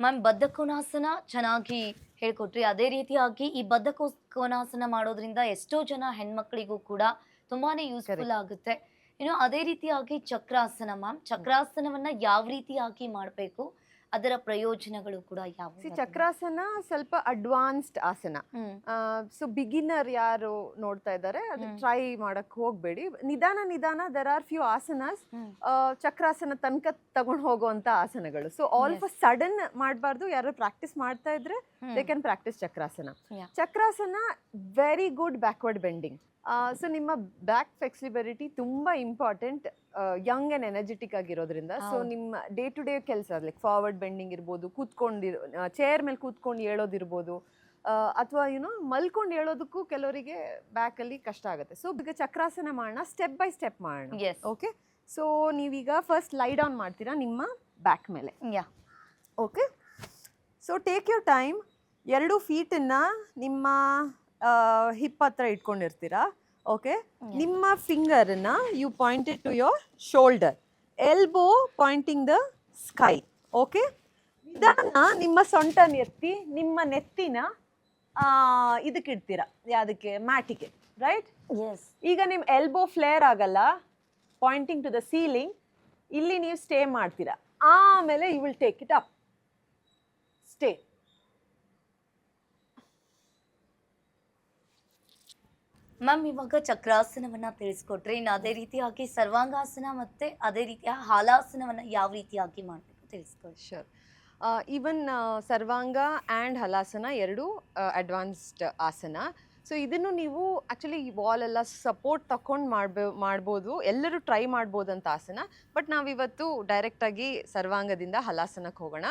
Ma'am ಬದ್ಧಕೋನಾಸನ ಚೆನ್ನಾಗಿ ಹೇಳ್ಕೊಟ್ರಿ. ಅದೇ ರೀತಿಯಾಗಿ ಈ ಬದ್ಧಕೋನಾಸನ ಮಾಡೋದ್ರಿಂದ ಎಷ್ಟೋ ಜನ ಹೆಣ್ಮಕ್ಳಿಗೂ ಕೂಡ ತುಂಬಾನೇ ಯೂಸ್‌ಫುಲ್ ಕರೆಕ್ಟ್. ಆಗುತ್ತೆ. ಇನ್ನು ಅದೇ ರೀತಿಯಾಗಿ ಚಕ್ರಾಸನ ಮ್ಯಾಮ್. ಚಕ್ರಾಸನವನ್ನ ಯಾವ ರೀತಿಯಾಗಿ ಮಾಡಬೇಕು? ಅದರ ಪ್ರಯೋಜನಗಳು ಕೂಡ ಯಾವುವು ಅದನ್ನ? ಚಕ್ರಾಸನ ಸ್ವಲ್ಪ ಅಡ್ವಾನ್ಸ್ಡ್ ಆಸನ. ಹ್ಮ್. ಸೊ ಬಿಗಿನರ್ ಯಾರು ನೋಡ್ತಾ ಇದ್ದಾರೆ ಅದು ಹ್ಮ್. ಟ್ರೈ ಮಾಡಕ್ ಹೋಗ್ಬೇಡಿ. ನಿಧಾನ ನಿಧಾನ there are few asanas hmm. ಚಕ್ರಾಸನ ತನಕ ತಗೊಂಡು ಹೋಗುವಂತ ಆಸನಗಳು. So all Yes. For sudden ಮಾಡಬಾರ್ದು. ಯಾರು ಪ್ರಾಕ್ಟೀಸ್ ಮಾಡ್ತಾ ಇದ್ರೆ hmm. They can practice chakrasana. Yeah. Chakrasana very good backward bending. So ನಿಮ್ಮ ಬ್ಯಾಕ್ ಫ್ಲೆಕ್ಸಿಬಿಲಿಟಿ ತುಂಬಾ ಇಂಪಾರ್ಟೆಂಟ್ ಯಂಗ್ ಅಂಡ್ ಎನರ್ಜೆಟಿಕ್ ಆಗಿರೋದ್ರಿಂದ. ಸೊ ಹೌದು. ನಿಮ್ಮ ಡೇ ಟು ಡೇ ಕೆಲಸ ಲೈಕ್ ಫಾರ್ವರ್ಡ್ ಬೆಂಡಿಂಗ್ ಇರ್ಬೋದು, ಕೂತ್ಕೊಂಡಿರೋ ಚೇರ್ ಮೇಲೆ ಕೂತ್ಕೊಂಡು ಹೇಳೋದಿರ್ಬೋದು, ಅಥವಾ ಮಲ್ಕೊಂಡು ಹೇಳೋದಕ್ಕೂ ಕೆಲವರಿಗೆ ಬ್ಯಾಕಲ್ಲಿ ಕಷ್ಟ ಆಗುತ್ತೆ. ಸೊ ಈಗ ಚಕ್ರಾಸನ ಮಾಡೋಣ, ಸ್ಟೆಪ್ ಬೈ ಸ್ಟೆಪ್ ಮಾಡೋಣ. Yes. ಓಕೆ, ಸೊ ನೀವೀಗ ಫಸ್ಟ್ ಲೈ ಡೌನ್ ಮಾಡ್ತೀರಾ ನಿಮ್ಮ ಬ್ಯಾಕ್ ಮೇಲೆ. Yeah. Okay, so take your time. 2 ಫೀಟನ್ನು ನಿಮ್ಮ ಹಿಪ್ ಹತ್ರ ಇಟ್ಕೊಂಡಿರ್ತೀರಾ. ಓಕೆ, ನಿಮ್ಮ ಫಿಂಗರನ್ನು you pointed to your shoulder, elbow pointing the sky. Okay, ನಿಧಾನ ನಿಮ್ಮ ಸೊಂಟನ ಎತ್ತಿ ನಿಮ್ಮ ನೆತ್ತಿನ ಇದಕ್ಕೆ ಇಡ್ತೀರಾ, ಯಾವುದಕ್ಕೆ, ಮ್ಯಾಟಿಗೆ. ರೈಟ್? Yes. ಈಗ ನಿಮ್ಮ ಎಲ್ಬೋ ಫ್ಲೇರ್ ಆಗಲ್ಲ, ಪಾಯಿಂಟಿಂಗ್ ಟು ದ ಸೀಲಿಂಗ್. ಇಲ್ಲಿ ನೀವು ಸ್ಟೇ ಮಾಡ್ತೀರಾ. ಆಮೇಲೆ you will take it up. Stay. Ma'am ಇವಾಗ ಚಕ್ರಾಸನವನ್ನ ತಿಳಿಸ್ಕೊಟ್ರಿ. ಇನ್ನು ಅದೇ ರೀತಿಯಾಗಿ ಸರ್ವಾಂಗಾಸನ ಮತ್ತೆ ಅದೇ ರೀತಿಯ ಹಾಲಾಸನವನ್ನ ಯಾವ ರೀತಿಯಾಗಿ ಮಾಡಬೇಕು ತಿಳಿಸ್ಕೊಡಿ. ಶೋರ್. ಈವನ್ ಸರ್ವಾಂಗ ಆ್ಯಂಡ್ ಹಲಾಸನ ಎರಡು ಅಡ್ವಾನ್ಸ್ಡ್ ಆಸನ. ಸೊ ಇದನ್ನು ನೀವು ಆ್ಯಕ್ಚುಲಿ ವಾಲೆಲ್ಲ ಸಪೋರ್ಟ್ ತಗೊಂಡು ಮಾಡ್ಬೋದು, ಎಲ್ಲರೂ ಟ್ರೈ ಮಾಡ್ಬೋದಂತ ಆಸನ. ಬಟ್ ನಾವಿವತ್ತು ಡೈರೆಕ್ಟಾಗಿ ಸರ್ವಾಂಗದಿಂದ ಹಲಾಸನಕ್ಕೆ ಹೋಗೋಣ.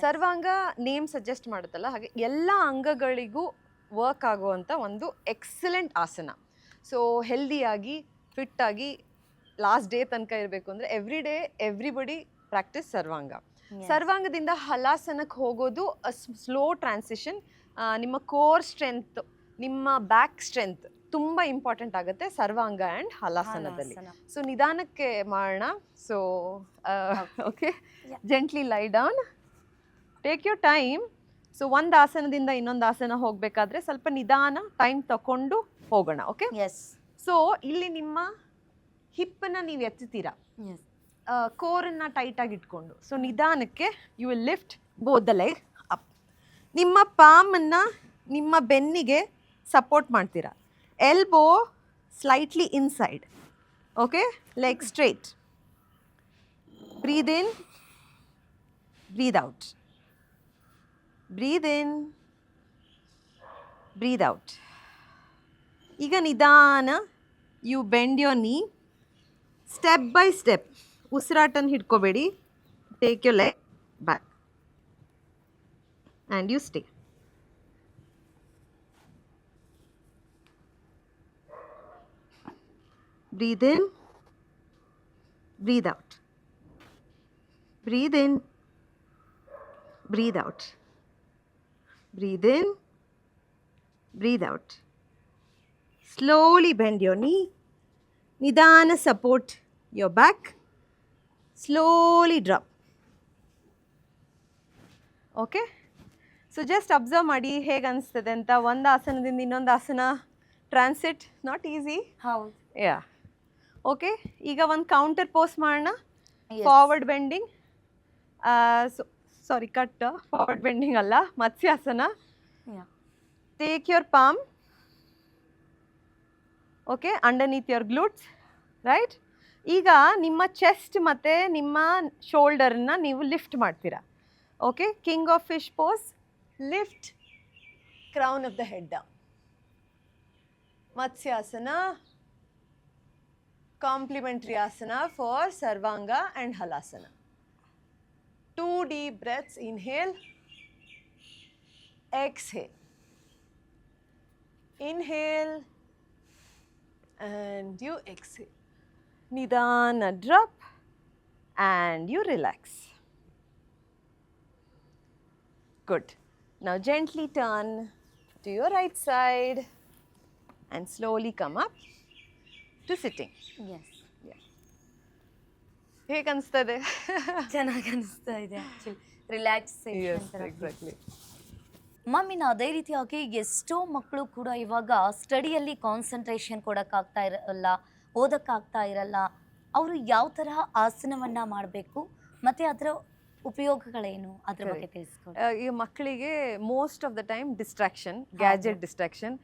ಸರ್ವಾಂಗ ನೇಮ್ ಸಜೆಸ್ಟ್ ಮಾಡುತ್ತಲ್ಲ, ಹಾಗೆ ಎಲ್ಲ ಅಂಗಗಳಿಗೂ ವರ್ಕ್ ಆಗುವಂಥ ಒಂದು ಎಕ್ಸಲೆಂಟ್ ಆಸನ. ಸೊ ಹೆಲ್ದಿಯಾಗಿ ಫಿಟ್ಟಾಗಿ ಲಾಸ್ಟ್ ಡೇ ತನಕ ಇರಬೇಕು ಅಂದರೆ ಎವ್ರಿ ಡೇ ಎವ್ರಿಬಡಿ ಪ್ರಾಕ್ಟೀಸ್ ಸರ್ವಾಂಗ. ಸರ್ವಾಂಗದಿಂದ ಹಲಾಸನಕ್ಕೆ ಹೋಗೋದು ಸ್ಲೋ ಟ್ರಾನ್ಸಿಷನ್. ನಿಮ್ಮ ಕೋರ್ ಸ್ಟ್ರೆಂತ್, ನಿಮ್ಮ ಬ್ಯಾಕ್ ಸ್ಟ್ರೆಂತ್ ತುಂಬ ಇಂಪಾರ್ಟೆಂಟ್ ಆಗುತ್ತೆ ಸರ್ವಾಂಗ ಆ್ಯಂಡ್ ಹಲಾಸನದಲ್ಲಿ. ಸೊ ನಿಧಾನಕ್ಕೆ ಮಾಡೋಣ. ಸೊ ಓಕೆ, ಜೆಂಟ್ಲಿ ಲೈ down, take your time. So ಒಂದು ಆಸನದಿಂದ ಇನ್ನೊಂದು ಆಸನ ಹೋಗಬೇಕಾದ್ರೆ ಸ್ವಲ್ಪ ನಿಧಾನ ಟೈಮ್ ತಗೊಂಡು ಹೋಗೋಣ. Okay, S. ಸೊ ಇಲ್ಲಿ ನಿಮ್ಮ ಹಿಪ್ಪನ್ನು ನೀವು ಎತ್ತುತ್ತೀರಾ, ಎಸ್. ಕೋರನ್ನು ಟೈಟಾಗಿ ಇಟ್ಕೊಂಡು. ಸೊ ನಿಧಾನಕ್ಕೆ you will lift both the leg up. ನಿಮ್ಮ ಪಾಮನ್ನು ನಿಮ್ಮ ಬೆನ್ನಿಗೆ ಸಪೋರ್ಟ್ ಮಾಡ್ತೀರಾ. Elbow slightly inside. Okay, leg straight. Breathe in, breathe out. Breathe in, breathe out. ಈಗ ನಿಧಾನ you bend your knee. Step by step ಉಸಿರಾಟನ ಹಿಡ್ಕೋಬೇಡಿ. Take your leg back and you stay. Breathe in, breathe out. Breathe in, breathe out. Breathe in, breathe out. Slowly bend your knee. Nidana support your back. Slowly drop. Okay? So just observe ಮಾಡಿ ಹೇಗೆ ಅನಿಸ್ತದೆ ಅಂತ. ಒಂದು ಆಸನದಿಂದ ಇನ್ನೊಂದು ಆಸನ transit not easy. ಹೌದು. ಯಾ. Okay, ಈಗ ಒಂದು ಕೌಂಟರ್ ಪೋಸ್ ಮಾಡೋಣ. Yes. Forward bending, sorry cut, forward bending ಅಲ್ಲ, ಮತ್ಸ್ಯಾಸನ. Yeah. Take your palm, okay, underneath your glutes. Right? ಈಗ ನಿಮ್ಮ ಚೆಸ್ಟ್ ಮತ್ತು ನಿಮ್ಮ ಶೋಲ್ಡರನ್ನ ನೀವು ಲಿಫ್ಟ್ ಮಾಡ್ತೀರಾ. Okay, king of fish pose. Lift crown of the head down. Matsyasana, complementary asana for sarvanga and halasana. 2 deep breaths. Inhale, exhale. Inhale and you exhale. Nidana drop and you relax. Good. Now gently turn to your right side and slowly come up to sitting. Yes. ಹೇಗೆ ಅನಿಸ್ತದೆ? ಚೆನ್ನಾಗಿ ಅನಿಸ್ತಾ ಇದೆ actually. Relaxation yes exactly. Ma'am ಇನ್ನು ಅದೇ ರೀತಿಯಾಗಿ ಎಷ್ಟೋ ಮಕ್ಕಳು ಕೂಡ ಇವಾಗ ಸ್ಟಡಿಯಲ್ಲಿ ಕಾನ್ಸಂಟ್ರೇಷನ್ ಕೊಡೋಕ್ಕಾಗ್ತಾ ಇರಲ್ಲ, ಓದೋಕ್ಕಾಗ್ತಾ ಇರಲ್ಲ. ಅವರು ಯಾವ ತರಹ ಆಸನವನ್ನ ಮಾಡಬೇಕು ಮತ್ತೆ ಅದರ ಉಪಯೋಗಗಳೇನು ಅದ್ರ ಬಗ್ಗೆ ತಿಳಿಸ್ಕೊಡಿ. ಈ ಮಕ್ಕಳಿಗೆ most of the time distraction, gadget distraction,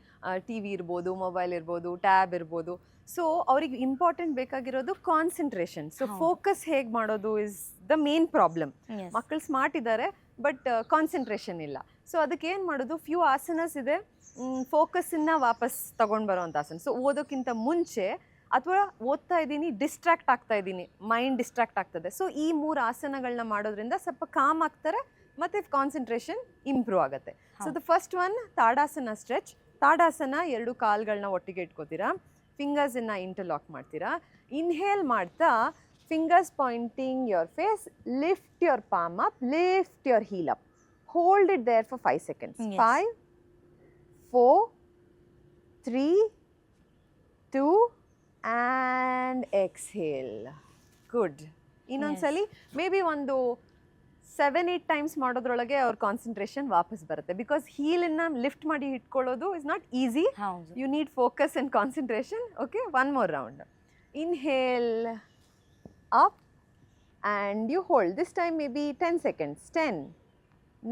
T V ಇರ್ಬೋದು, ಮೊಬೈಲ್ ಇರ್ಬೋದು, ಟ್ಯಾಬ್ ಇರ್ಬೋದು. ಸೊ ಅವ್ರಿಗೆ ಇಂಪಾರ್ಟೆಂಟ್ ಬೇಕಾಗಿರೋದು ಕಾನ್ಸಂಟ್ರೇಷನ್. ಸೊ ಫೋಕಸ್ ಹೇಗೆ ಮಾಡೋದು ಇಸ್ ದ ಮೇನ್ ಪ್ರಾಬ್ಲಮ್. ಮಕ್ಕಳು ಸ್ಮಾರ್ಟ್ ಇದ್ದಾರೆ ಬಟ್ ಕಾನ್ಸಂಟ್ರೇಷನ್ ಇಲ್ಲ. ಸೊ ಅದಕ್ಕೆ ಏನು ಮಾಡೋದು, ಫ್ಯೂ ಆಸನಸ್ ಇದೆ ಫೋಕಸ್ಸನ್ನು ವಾಪಸ್ ತಗೊಂಡು ಬರೋವಂಥ ಆಸನ. ಸೊ ಓದೋಕ್ಕಿಂತ ಮುಂಚೆ ಅಥವಾ ಓದ್ತಾ ಇದ್ದೀನಿ ಡಿಸ್ಟ್ರಾಕ್ಟ್ ಆಗ್ತಾ ಇದ್ದೀನಿ, ಮೈಂಡ್ ಡಿಸ್ಟ್ರಾಕ್ಟ್ ಆಗ್ತದೆ. ಸೊ ಈ 3 ಆಸನಗಳನ್ನ ಮಾಡೋದ್ರಿಂದ ಸ್ವಲ್ಪ ಕಾಮ್ ಆಗ್ತಾರೆ ಮತ್ತು ಕಾನ್ಸಂಟ್ರೇಷನ್ ಇಂಪ್ರೂವ್ ಆಗುತ್ತೆ. So the first one tadasana stretch. ತಾಡಾಸನ 2 ಕಾಲ್ಗಳನ್ನ ಒಟ್ಟಿಗೆ ಇಟ್ಕೋತೀರಾ, ಫಿಂಗರ್ಸನ್ನು ಇಂಟರ್ಲಾಕ್ ಮಾಡ್ತೀರಾ. ಇನ್ಹೇಲ್ ಮಾಡ್ತಾ fingers pointing your face, lift your palm up, lift your heel up. Hold it there for 5 seconds. 5, 4, 3, 2 and exhale. Good. ಇನ್ನೊಂದ್ಸಲಿ ಮೇ ಬಿ ಒಂದು 7-8 ಟೈಮ್ಸ್ ಮಾಡೋದ್ರೊಳಗೆ ಅವ್ರ ಕಾನ್ಸಂಟ್ರೇಷನ್ ವಾಪಸ್ ಬರುತ್ತೆ. ಬಿಕಾಸ್ ಹೀಲನ್ನು ಲಿಫ್ಟ್ ಮಾಡಿ ಇಟ್ಕೊಳ್ಳೋದು is not easy. You need focus and concentration. Okay, one more round. Inhale up and you hold. This time maybe 10 seconds. 10,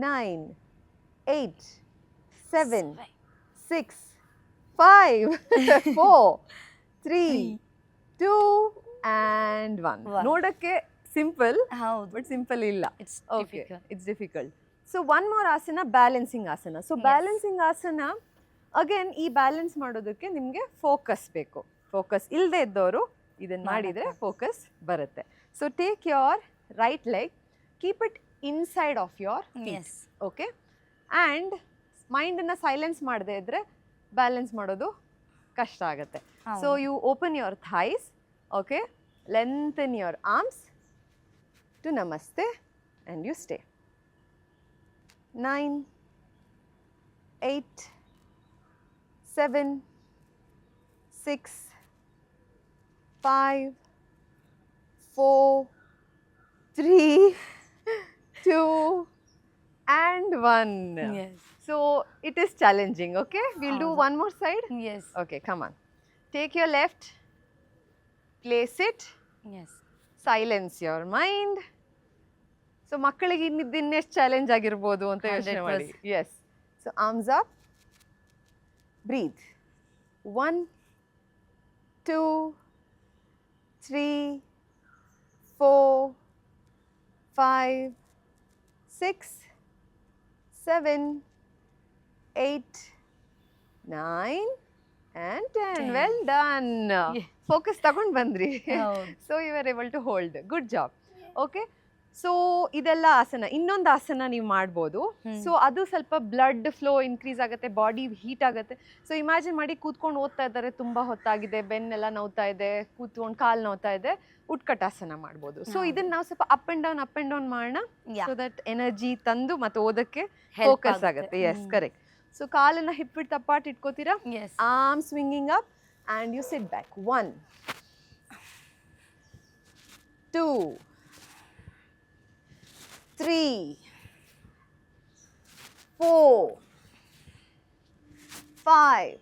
9, 8, 7, 6, 5, 4, 3, 2 and 1. ನೋಡಕ್ಕೆ simple, but simple ಇಲ್ಲ. Okay, it's difficult. So one more ಆಸನ, balancing ಆಸನ. So balancing ಆಸನ again, ಈ balance ಮಾಡೋದಕ್ಕೆ ನಿಮಗೆ focus ಬೇಕು. Focus ಇಲ್ಲದೆ ಇದ್ದವರು ಇದನ್ನು ಮಾಡಿದರೆ ಫೋಕಸ್ ಬರುತ್ತೆ. So take your right leg, keep it inside of your feet. Okay, and ಮೈಂಡನ್ನು ಸೈಲೆನ್ಸ್ ಮಾಡದೇ ಇದ್ದರೆ ಬ್ಯಾಲೆನ್ಸ್ ಮಾಡೋದು ಕಷ್ಟ ಆಗುತ್ತೆ. So you open your thighs. Okay, lengthen your arms to namaste and you stay. 9, 8, 7, 6, 5, 4, 3, 2 and 1. Yes. So it is challenging. Okay, we'll do one more side. Yes. Okay, come on. Take your left, place it. Yes. Silence your mind. So ಮಕ್ಕಳಿಗೆ ಇನ್ನೆಷ್ಟು challenge ಆಗಿರ್ಬೋದು ಅಂತ ಯೋಚನೆ ಮಾಡಿ. Yes. So arms up, breathe. 1, 2, 3, 4, 5, 6, 7, 8, 9 and 10. Well done. Focus ತಗೊಂಡು ಬಂದ್ರಿ. So you are able to hold. Good job. Okay, so ಇದೆಲ್ಲ ಆಸನ. ಇನ್ನೊಂದು ಆಸನ ನೀವು ಮಾಡ್ಬೋದು. ಸೊ ಅದು ಸ್ವಲ್ಪ ಬ್ಲಡ್ ಫ್ಲೋ ಇನ್ಕ್ರೀಸ್ ಆಗುತ್ತೆ, ಬಾಡಿ ಹೀಟ್ ಆಗುತ್ತೆ. ಸೊ ಇಮ್ಯಾಜಿನ್ ಮಾಡಿ, ಕೂತ್ಕೊಂಡು ಓದ್ತಾ ಇದ್ದಾರೆ, ತುಂಬ ಹೊತ್ತಾಗಿದೆ, ಬೆನ್ನೆಲ್ಲ ನೋವ್ತಾ ಇದೆ, ಕೂತ್ಕೊಂಡು ಕಾಲು ನೋವ್ತಾ ಇದೆ, ಉಟ್ಕಟಾಸನ ಮಾಡ್ಬೋದು. ಸೊ ಇದನ್ನ ನಾವು ಸ್ವಲ್ಪ ಅಪ್ ಆ್ಯಂಡ್ ಡೌನ್ ಮಾಡೋಣ. ಸೊ ದಟ್ ಎನರ್ಜಿ ತಂದು ಮತ್ತೆ ಓದಕ್ಕೆ ಫೋಕಸ್ ಆಗುತ್ತೆ. Yes, correct. ಸೊ ಕಾಲನ್ನ ಹಿಪ್ ವಿಡ್ತ್ ಅಪಾರ್ಟ್ ಇಟ್ಕೋತೀರಾ, arm swinging up and you sit back. 1, 2, 3, 4, 5,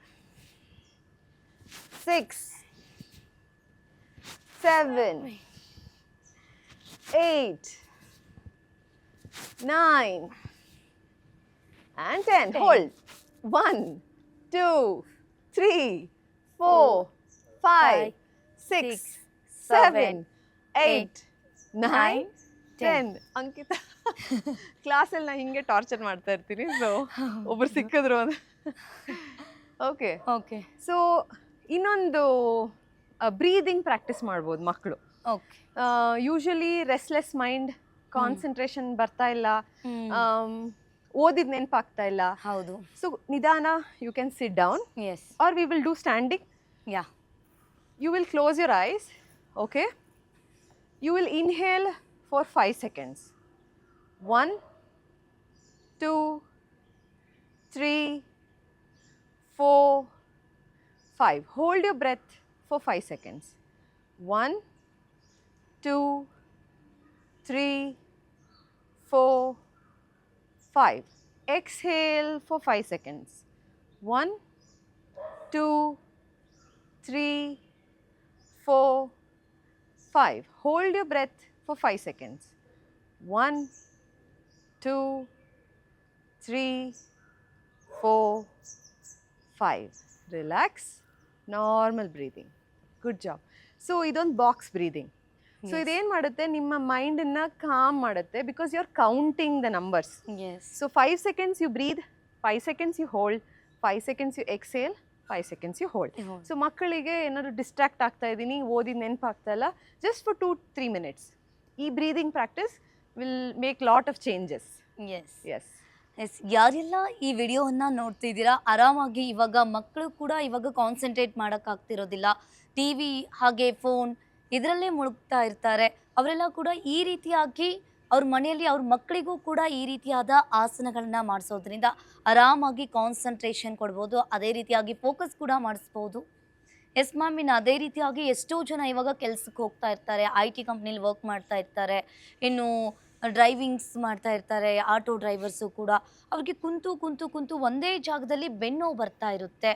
6, 7, 8, 9 and 10. Hold. 1, 2, 3, 4, 5, 6, 7, 8, 9, 10. Ankita, ಕ್ಲಾಸಲ್ಲಿ ನಾನು ಹಿಂಗೆ ಟಾರ್ಚರ್ ಮಾಡ್ತಾ ಇರ್ತೀನಿ. ಸೊ ಒಬ್ರು ಸಿಕ್ಕಿದ್ರು ಅಂತ. Okay okay. ಸೊ ಇನ್ನೊಂದು ಬ್ರೀದಿಂಗ್ ಪ್ರಾಕ್ಟೀಸ್ ಮಾಡ್ಬೋದು ಮಕ್ಕಳು. Okay. Usually restless mind, concentration ಬರ್ತಾ ಇಲ್ಲ, ಓದಿದ ನೆನಪಾಗ್ತಾ ಇಲ್ಲ. ಹೌದು. ಸೊ ನಿಧಾನ, you can sit down. Yes. Or we will do standing. Ya. You will close your eyes. Okay, you will inhale for 5 seconds. 1, 2, 3, 4, 5. Hold your breath for 5 seconds. 1, 2, 3, 4, 5. Exhale for 5 seconds. 1, 2, 3, 4, 5. Hold your breath for 5 seconds. 1, 2, 3, 4, 5. Relax. Normal breathing. Good job. So ಇದೊಂದು box breathing. So ಇದೇನು ಮಾಡುತ್ತೆ, ನಿಮ್ಮ ಮೈಂಡನ್ನು calm ಮಾಡುತ್ತೆ, because you are counting the numbers. Yes so 5 seconds you breathe, 5 seconds you hold, 5 seconds you exhale, 5 seconds you hold. So ಮಕ್ಕಳಿಗೆ ಏನಾದ್ರು distract ಆಗ್ತಾ ಇದ್ದೀನಿ, ಓದಿದ ನೆನಪಾಗ್ತಾ ಇಲ್ಲ, ಜಸ್ಟ್ ಫಾರ್ 2-3 minutes ಈ breathing practice will make lot of changes. Yes yes yes ಯಾರೆಲ್ಲ ಈ ವಿಡಿಯೋವನ್ನು ನೋಡ್ತಿದ್ದೀರಾ, ಆರಾಮಾಗಿ ಇವಾಗ ಮಕ್ಕಳು ಕೂಡ ಇವಾಗ ಕಾನ್ಸಂಟ್ರೇಟ್ ಮಾಡೋಕ್ಕಾಗ್ತಿರೋದಿಲ್ಲ, ಟಿ ವಿ ಹಾಗೆ ಫೋನ್ ಇದರಲ್ಲೇ ಮುಳುಗ್ತಾ ಇರ್ತಾರೆ. ಅವರೆಲ್ಲ ಕೂಡ ಈ ರೀತಿಯಾಗಿ ಅವ್ರ ಮನೆಯಲ್ಲಿ ಅವ್ರ ಮಕ್ಕಳಿಗೂ ಕೂಡ ಈ ರೀತಿಯಾದ ಆಸನಗಳನ್ನ ಮಾಡಿಸೋದ್ರಿಂದ ಆರಾಮಾಗಿ ಕಾನ್ಸಂಟ್ರೇಷನ್ ಕೊಡ್ಬೋದು, ಅದೇ ರೀತಿಯಾಗಿ ಫೋಕಸ್ ಕೂಡ ಮಾಡಿಸ್ಬೋದು. ಎಸ್ ಮ್ಯಾಮ್, ಇನ್ನು ಅದೇ ರೀತಿಯಾಗಿ ಎಷ್ಟೋ ಜನ ಇವಾಗ ಕೆಲ್ಸಕ್ಕೆ ಹೋಗ್ತಾ ಇರ್ತಾರೆ, IT ಕಂಪ್ನಿಲಿ ವರ್ಕ್ ಮಾಡ್ತಾ ಇರ್ತಾರೆ, ಇನ್ನು ಡ್ರೈವಿಂಗ್ಸ್ ಮಾಡ್ತಾ ಇರ್ತಾರೆ, ಆಟೋ ಡ್ರೈವರ್ಸು ಕೂಡ. ಅವ್ರಿಗೆ ಕುಂತು ಕುಂತು ಕುಂತು ಒಂದೇ ಜಾಗದಲ್ಲಿ ಬೆನ್ನೋವು ಬರ್ತಾ ಇರುತ್ತೆ.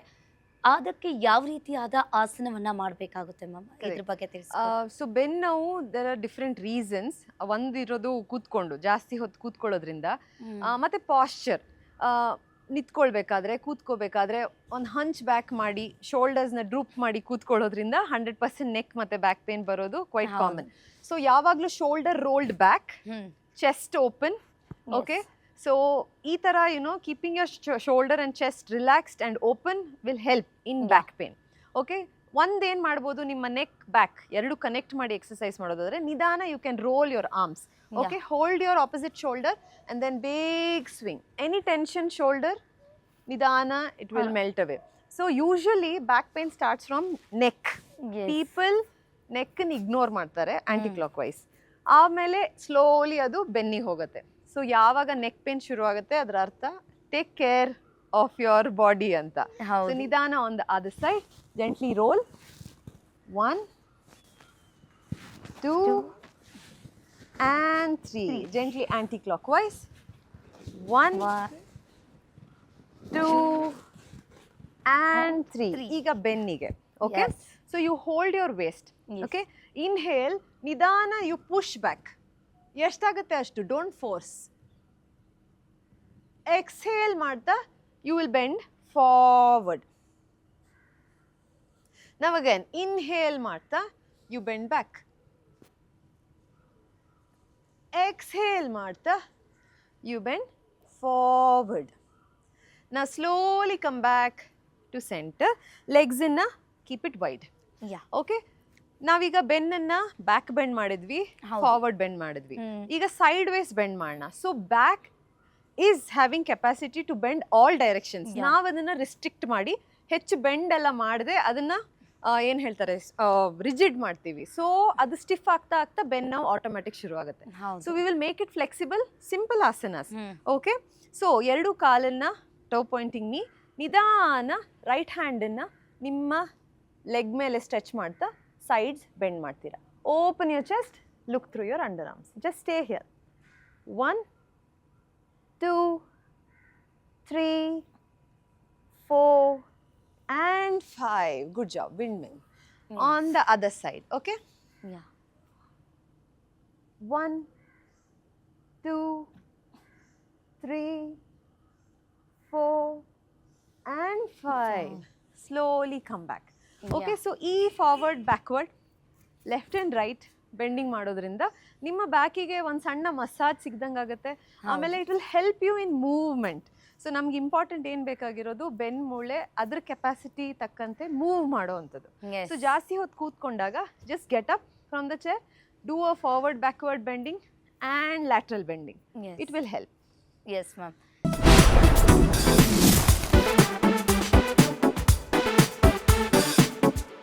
ಅದಕ್ಕೆ ಯಾವ ರೀತಿಯಾದ ಆಸನವನ್ನು ಮಾಡಬೇಕಾಗುತ್ತೆ ಮ್ಯಾಮ್, ಇದ್ರ ಬಗ್ಗೆ ತಿಳಿಸಿ. ಸೊ ಬೆನ್ನೋವು ದರ್ ಆರ್ ಡಿಫ್ರೆಂಟ್ ರೀಸನ್ಸ್. ಒಂದಿರೋದು ಕೂತ್ಕೊಂಡು ಜಾಸ್ತಿ ಹೊತ್ತು ಕೂತ್ಕೊಳ್ಳೋದ್ರಿಂದ, ಮತ್ತು ಪಾಶ್ಚರ್, ನಿಂತ್ಕೊಳ್ಬೇಕಾದ್ರೆ ಕೂತ್ಕೋಬೇಕಾದ್ರೆ ಒಂದು ಹಂಚ್ ಬ್ಯಾಕ್ ಮಾಡಿ ಶೋಲ್ಡರ್ಸ್ನ ಡ್ರೂಪ್ ಮಾಡಿ ಕೂತ್ಕೊಳ್ಳೋದ್ರಿಂದ 100% ನೆಕ್ ಮತ್ತು ಬ್ಯಾಕ್ ಪೇನ್ ಬರೋದು ಕ್ವೈಟ್ ಕಾಮನ್. ಸೊ ಯಾವಾಗಲೂ shoulder rolled back, chest open. Okay, so ಈ ಥರ keeping your shoulder and chest relaxed and open will help in back pain. Okay, ಒಂದೇನು ಮಾಡ್ಬೋದು, ನಿಮ್ಮ ನೆಕ್ ಬ್ಯಾಕ್ ಎರಡು ಕನೆಕ್ಟ್ ಮಾಡಿ ಎಕ್ಸಸೈಸ್ ಮಾಡೋದಾದ್ರೆ ನಿಧಾನ you can roll your arms. Okay, hold your opposite shoulder and then big swing. Any tension shoulder, nidana, it will melt away. So usually back pain starts from neck. Yes. People neck ಅನ್ನು ignore ಮಾಡ್ತಾರೆ anti-clockwise. ಆಮೇಲೆ slowly ಅದು ಬೆನ್ನಿಗೆ ಹೋಗುತ್ತೆ. So ಯಾವಾಗ neck pain ಶುರು ಆಗುತ್ತೆ ಅದರ ಅರ್ಥ take care of your body ಅಂತ. ಸೊ ನಿಧಾನ on the other side, gently roll. 1, 2 and 3. Gently anti-clockwise. 1, 2 and 3. ಈಗ ಬೆನ್ನಿಗೆ. Okay, so you hold your waist. Okay, inhale, ನಿಧಾನ you push back. ಎಷ್ಟಾಗುತ್ತೆ ಅಷ್ಟು, don't force. Exhale ಮಾಡ್ತಾ you will bend forward. Now again, inhale ಮಾಡ್ತಾ you bend back. Exhale ಮಾಡ್ತಾ you bend forward. Now slowly come back to center. Legs inna keep it wide. Yeah. Okay, ನಾವೀಗ ಬೆನ್ನನ್ನ back bend ಮಾಡಿದ್ವಿ, forward bend ಮಾಡಿದ್ವಿ, ಈಗ sideways bend ಮಾಡೋಣ. So back is having capacity to bend all directions. ನಾವು ಅದನ್ನ restrict ಮಾಡಿ ಹೆಚ್ಚು ಬೆಂಡ್ ಎಲ್ಲ ಮಾಡದೆ ಅದನ್ನ ಏನು ಹೇಳ್ತಾರೆ ರಿಜಿಡ್ ಮಾಡ್ತೀವಿ. ಸೊ ಅದು ಸ್ಟಿಫ್ ಆಗ್ತಾ ಆಗ್ತಾ ಬೆನ್ನು ಆಟೋಮ್ಯಾಟಿಕ್ ಶುರು ಆಗುತ್ತೆ. So we will make it flexible, simple asanas. Okay, so ಎರಡು ಕಾಲನ್ನ ಟೋ ಪಾಯಿಂಟಿಂಗ್ ನೀ, ನಿಧಾನ ರೈಟ್ ಹ್ಯಾಂಡನ್ನು ನಿಮ್ಮ ಲೆಗ್ ಮೇಲೆ ಸ್ಟ್ರೆಚ್ ಮಾಡ್ತಾ sides bend ಮಾಡ್ತೀರಾ. Open your chest, look through your underarms. Just stay here. 1, 2, 3, 4 and 5. Good job, windmill. Yes. On the other side, okay? Yeah. 1, 2, 3, 4 and 5. Slowly come back. Okay, so ಈ forward backward left and right bending ಮಾಡೋದ್ರಿಂದ ನಿಮ್ಮ ಬ್ಯಾಕಿಗೆ ಒಂದು ಸಣ್ಣ massage ಸಿಗ್ದಂಗೆ ಆಗುತ್ತೆ. ಆಮೇಲೆ it will help you in movement. So ನಮ್ಗೆ ಇಂಪಾರ್ಟೆಂಟ್ ಏನು ಬೇಕಾಗಿರೋದು ಬೆನ್ ಮೂಳೆ ಅದ್ರ ಕೆಪಾಸಿಟಿ ತಕ್ಕಂತೆ ಮೂವ್ ಮಾಡೋ ಅಂಥದ್ದು. ಸೊ ಜಾಸ್ತಿ ಹೊತ್ತು ಕೂತ್ಕೊಂಡಾಗ just get up from the chair, do a forward backward bending and lateral bending. It will help. Yes ma'am.